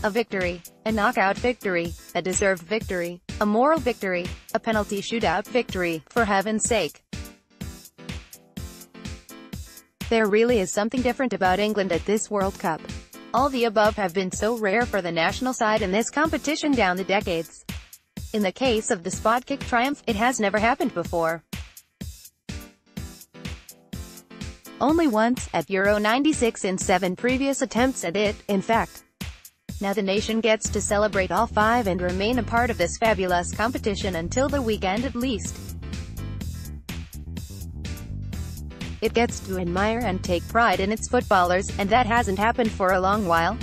A victory, a knockout victory, a deserved victory, a moral victory, a penalty shootout victory, for heaven's sake. There really is something different about England at this World Cup. All the above have been so rare for the national side in this competition down the decades. In the case of the spot kick triumph, it has never happened before. Only once, at Euro 96 in 7 previous attempts at it, in fact. Now the nation gets to celebrate all 5 and remain a part of this fabulous competition until the weekend at least. It gets to admire and take pride in its footballers, and that hasn't happened for a long while.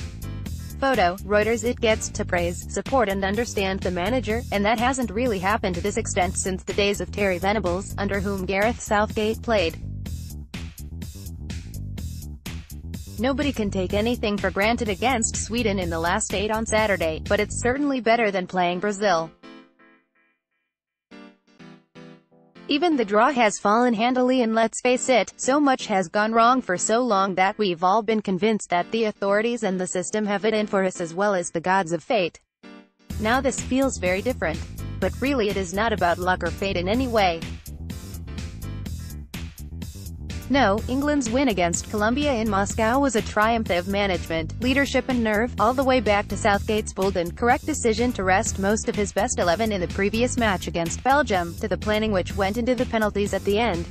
Photo, Reuters. It gets to praise, support and understand the manager, and that hasn't really happened to this extent since the days of Terry Venables, under whom Gareth Southgate played. Nobody can take anything for granted against Sweden in the last 8 on Saturday, but it's certainly better than playing Brazil. Even the draw has fallen handily, and let's face it, so much has gone wrong for so long that we've all been convinced that the authorities and the system have it in for us as well as the gods of fate. Now this feels very different. But really it is not about luck or fate in any way. No, England's win against Colombia in Moscow was a triumph of management, leadership and nerve, all the way back to Southgate's bold and correct decision to rest most of his best 11 in the previous match against Belgium, to the planning which went into the penalties at the end.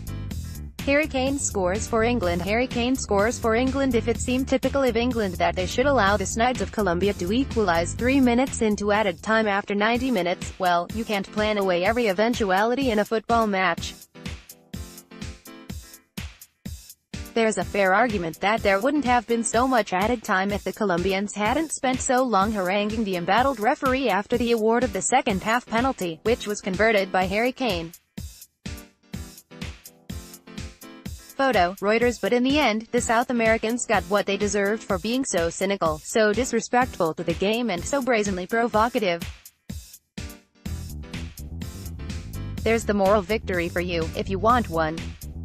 Harry Kane scores for England. Harry Kane scores for England. If it seemed typical of England that they should allow the Snides of Colombia to equalize 3 minutes into added time after 90 minutes, well, you can't plan away every eventuality in a football match. There's a fair argument that there wouldn't have been so much added time if the Colombians hadn't spent so long haranguing the embattled referee after the award of the second half penalty, which was converted by Harry Kane. Photo, Reuters. But in the end, the South Americans got what they deserved for being so cynical, so disrespectful to the game and so brazenly provocative. There's the moral victory for you, if you want one.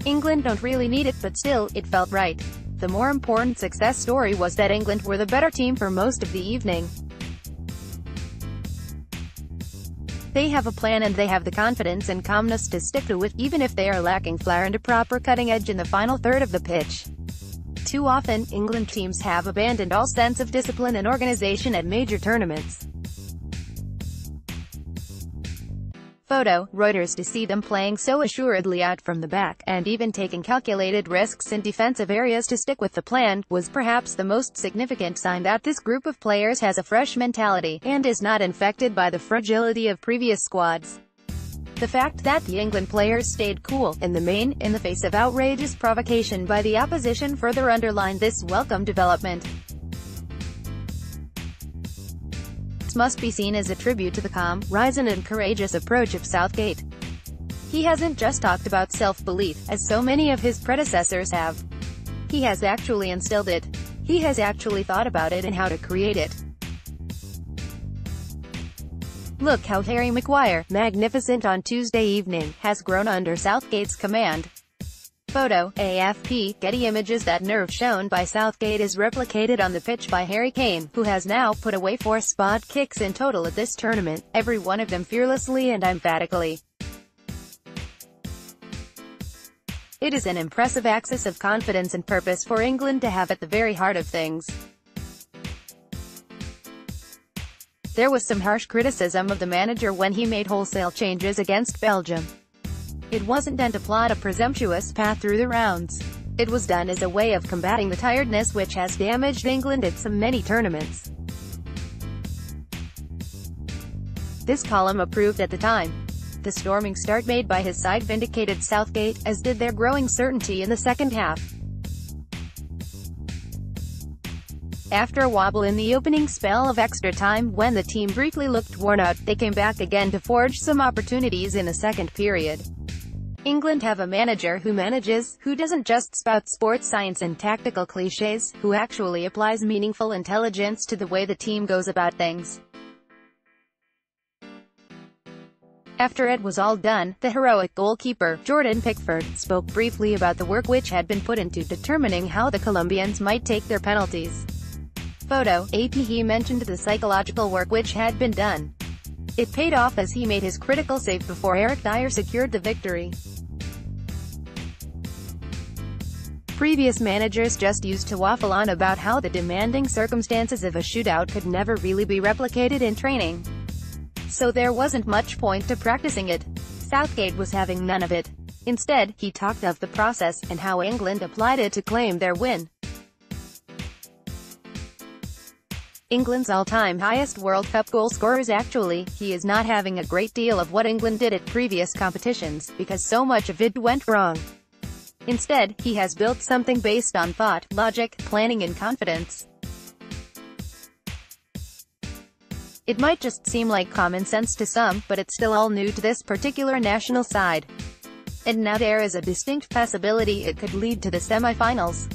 England don't really need it, but still, it felt right. The more important success story was that England were the better team for most of the evening. They have a plan and they have the confidence and calmness to stick to it, even if they are lacking flair and a proper cutting edge in the final third of the pitch. Too often, England teams have abandoned all sense of discipline and organization at major tournaments. Photo, Reuters. To see them playing so assuredly out from the back, and even taking calculated risks in defensive areas to stick with the plan, was perhaps the most significant sign that this group of players has a fresh mentality, and is not infected by the fragility of previous squads. The fact that the England players stayed cool, in the main, in the face of outrageous provocation by the opposition further underlined this welcome development. Must be seen as a tribute to the calm, reasoned and courageous approach of Southgate. He hasn't just talked about self-belief, as so many of his predecessors have. He has actually instilled it. He has actually thought about it and how to create it. Look how Harry Maguire, magnificent on Tuesday evening, has grown under Southgate's command. Photo, AFP, Getty Images. That nerve shown by Southgate is replicated on the pitch by Harry Kane, who has now put away 4 spot kicks in total at this tournament, every one of them fearlessly and emphatically. It is an impressive axis of confidence and purpose for England to have at the very heart of things. There was some harsh criticism of the manager when he made wholesale changes against Belgium. It wasn't done to plot a presumptuous path through the rounds. It was done as a way of combating the tiredness which has damaged England at so many tournaments. This column approved at the time. The storming start made by his side vindicated Southgate, as did their growing certainty in the second half. After a wobble in the opening spell of extra time, when the team briefly looked worn out, they came back again to forge some opportunities in the second period. England have a manager who manages, who doesn't just spout sports science and tactical cliches, who actually applies meaningful intelligence to the way the team goes about things. After it was all done, the heroic goalkeeper, Jordan Pickford, spoke briefly about the work which had been put into determining how the Colombians might take their penalties. Photo, AP. He mentioned the psychological work which had been done. It paid off as he made his critical save before Eric Dyer secured the victory. Previous managers just used to waffle on about how the demanding circumstances of a shootout could never really be replicated in training. So there wasn't much point to practicing it. Southgate was having none of it. Instead, he talked of the process, and how England applied it to claim their win. England's all-time highest World Cup goal scorers. Actually, he is not having a great deal of what England did at previous competitions, because so much of it went wrong. Instead, he has built something based on thought, logic, planning and confidence. It might just seem like common sense to some, but it's still all new to this particular national side. And now there is a distinct possibility it could lead to the semi-finals.